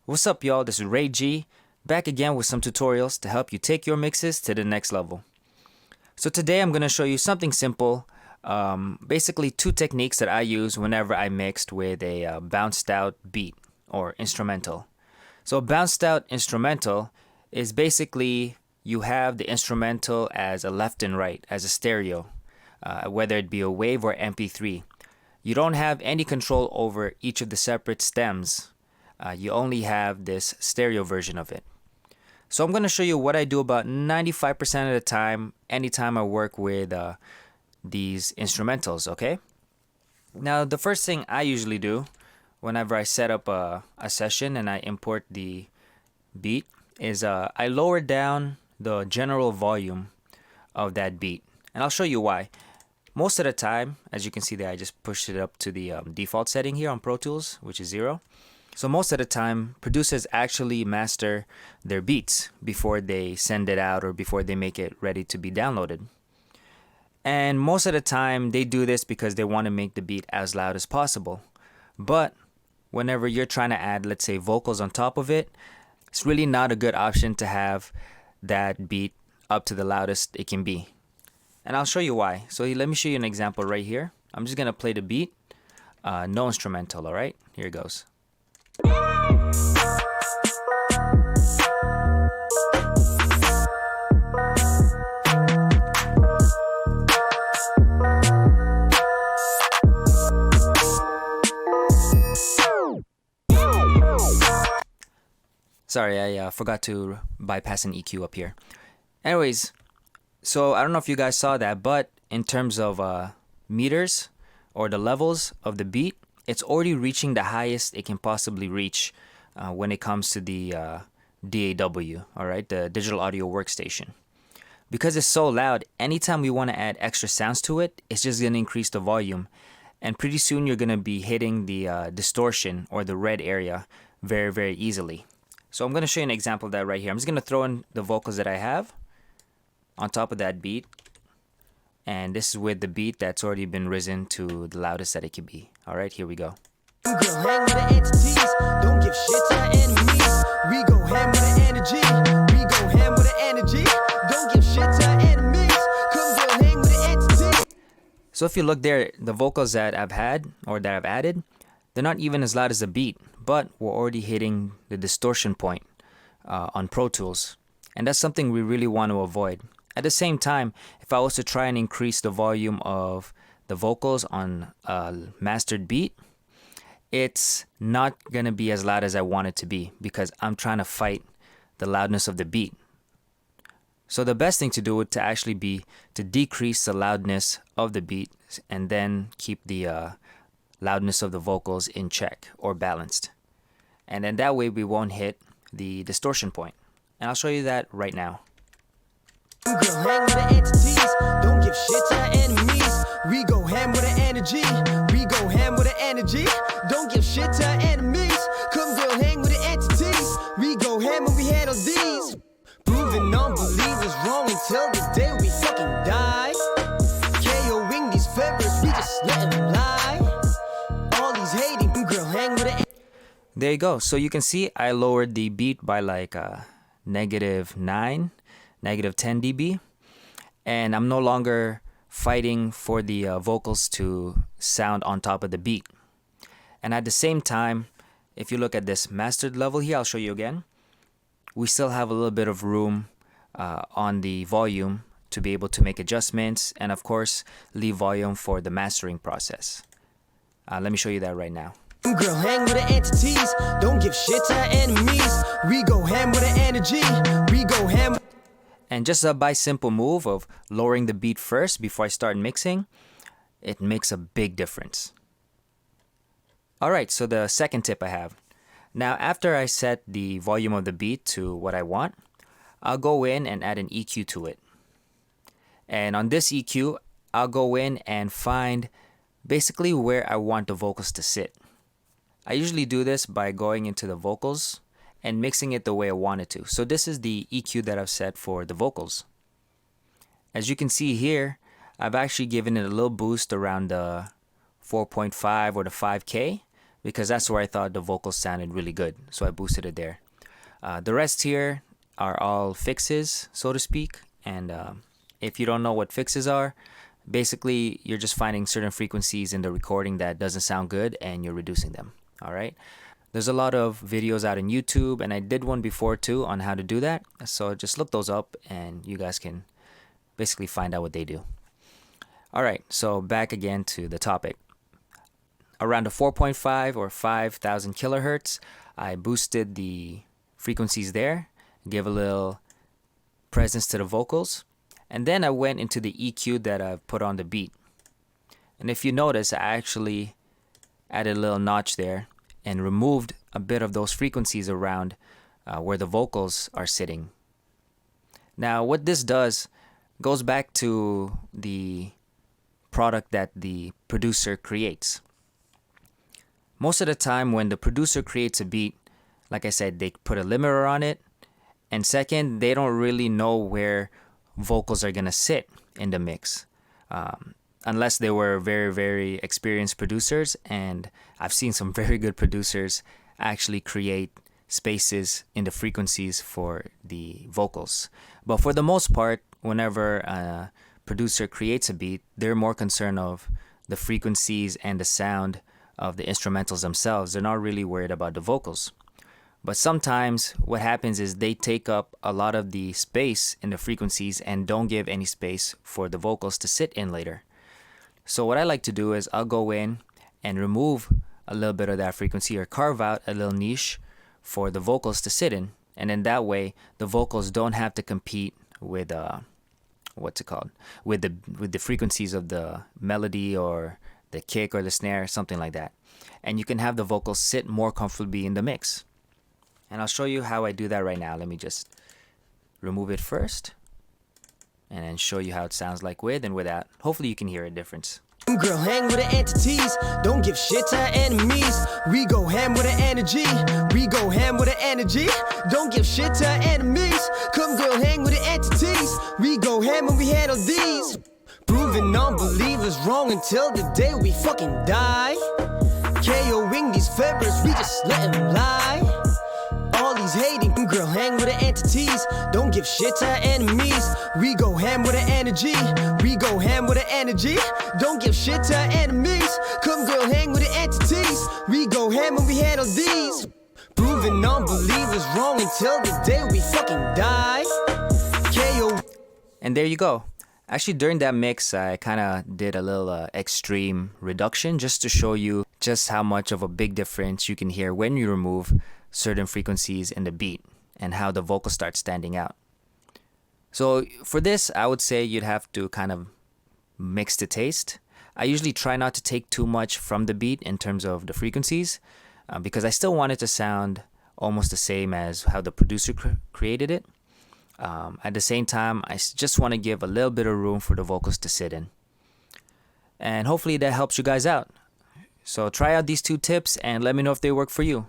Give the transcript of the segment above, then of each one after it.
What's up, y'all? This is Raygee, back again with some tutorials to help you take your mixes to the next level. So today I'm going to show you something simple, basically two techniques that I use whenever I mixed with a bounced out beat or instrumental. So a bounced out instrumental is basically you have the instrumental as a left and right, as a stereo, whether it be a wave or MP3. You don't have any control over each of the separate stems. You only have this stereo version of it. So I'm going to show you what I do about 95% of the time, anytime I work with these instrumentals, okay? Now, the first thing I usually do whenever I set up a session and I import the beat is I lower down the general volume of that beat. And I'll show you why. Most of the time, as you can see there, I just pushed it up to the default setting here on Pro Tools, which is 0. So most of the time, producers actually master their beats before they send it out or before they make it ready to be downloaded. And most of the time, they do this because they want to make the beat as loud as possible. But whenever you're trying to add, let's say, vocals on top of it, it's really not a good option to have that beat up to the loudest it can be. And I'll show you why. So let me show you an example right here. I'm just going to play the beat, no instrumental, all right? Here it goes. Sorry, I forgot to bypass an EQ up here. Anyways, so I don't know if you guys saw that, but in terms of meters or the levels of the beat, it's already reaching the highest it can possibly reach when it comes to the DAW, all right, the digital audio workstation. Because it's so loud, anytime we want to add extra sounds to it, it's just going to increase the volume. And pretty soon you're going to be hitting the distortion or the red area very, very easily. So I'm going to show you an example of that right here. I'm just going to throw in the vocals that I have on top of that beat. And this is with the beat that's already been risen to the loudest that it can be. All right, here we go. Girl, hang with the entities. Don't give shit to our enemies. We go ham with the energy. We go ham with the energy. Don't give shit to our enemies. Come girl, hang with the entities. So if you look there, the vocals that I've had or that I've added, they're not even as loud as the beat, but we're already hitting the distortion point on Pro Tools. And that's something we really want to avoid. At the same time, if I was to try and increase the volume of the vocals on a mastered beat, it's not going to be as loud as I want it to be because I'm trying to fight the loudness of the beat. So the best thing to do would to actually be to decrease the loudness of the beat and then keep the loudness of the vocals in check or balanced. And then that way we won't hit the distortion point. And I'll show you that right now. Girl, hang with the entities. Don't give shit to our enemies. We go ham with the energy. We go ham with the energy. Don't give shit to our enemies. Come girl, hang with the entities. We go ham and we handle these. Proving non-believers wrong until the day we fucking die. KOing these fevers, we just letting them lie. All these hating, girl, hang with the. There you go. So you can see I lowered the beat by like -9, -10 dB, and I'm no longer fighting for the vocals to sound on top of the beat. And at the same time, if you look at this mastered level here, I'll show you again, we still have a little bit of room on the volume to be able to make adjustments and of course leave volume for the mastering process. Let me show you that right now. Girl, hang with the entities. Don't give shit to our enemies. We go ham with the energy. We go ham. And just by simple move of lowering the beat first before I start mixing, it makes a big difference. Alright, so the second tip I have. Now after I set the volume of the beat to what I want, I'll go in and add an EQ to it. And on this EQ, I'll go in and find basically where I want the vocals to sit. I usually do this by going into the vocals and mixing it the way I want it to. So this is the EQ that I've set for the vocals. As you can see here, I've actually given it a little boost around the 4.5 or the 5K because that's where I thought the vocals sounded really good. So I boosted it there. The rest here are all fixes, so to speak. And if you don't know what fixes are, basically you're just finding certain frequencies in the recording that doesn't sound good and you're reducing them. All right. There's a lot of videos out on YouTube, and I did one before too on how to do that. So just look those up and you guys can basically find out what they do. All right, so back again to the topic. Around the 4.5 or 5,000 kilohertz, I boosted the frequencies there, gave a little presence to the vocals, and then I went into the EQ that I've put on the beat. And if you notice, I actually added a little notch there and removed a bit of those frequencies around where the vocals are sitting. Now, what this does goes back to the product that the producer creates. Most of the time when the producer creates a beat, like I said, they put a limiter on it, and second, they don't really know where vocals are gonna sit in the mix. Unless they were very, very experienced producers, and I've seen some very good producers actually create spaces in the frequencies for the vocals. But for the most part, whenever a producer creates a beat, they're more concerned of the frequencies and the sound of the instrumentals themselves. They're not really worried about the vocals. But sometimes what happens is they take up a lot of the space in the frequencies and don't give any space for the vocals to sit in later. So what I like to do is I'll go in and remove a little bit of that frequency or carve out a little niche for the vocals to sit in. And then that way the vocals don't have to compete with with the frequencies of the melody or the kick or the snare, something like that. And you can have the vocals sit more comfortably in the mix. And I'll show you how I do that right now. Let me just remove it first and then show you how it sounds like with and without. Hopefully you can hear a difference. Girl, hang with the entities. Don't give shit to our enemies. We go ham with the energy. We go ham with the energy. Don't give shit to our enemies. Come, girl, hang with the entities. We go ham when we handle these. Proving unbelievers wrong until the day we fucking die. KOing these feathers, we just let them lie. All these hating, girl, hang with the entities. Don't give shit to our enemies. We go ham with the energy. We go ham with the energy. Don't give shit to our enemies. Come, girl, hang with the entities. We go ham when we handle these. Proving unbelievers wrong until the day we fucking die. KO. And there you go. Actually, during that mix, I kind of did a little extreme reduction just to show you just how much of a big difference you can hear when you remove certain frequencies in the beat and how the vocal starts standing out. So for this, I would say you'd have to kind of mix the taste. I usually try not to take too much from the beat in terms of the frequencies because I still want it to sound almost the same as how the producer created it. At the same time, I just want to give a little bit of room for the vocals to sit in. And hopefully that helps you guys out. So try out these two tips and let me know if they work for you.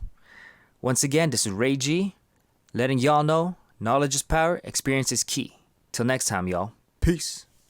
Once again, this is Raygee, letting y'all know knowledge is power, experience is key. Till next time, y'all. Peace.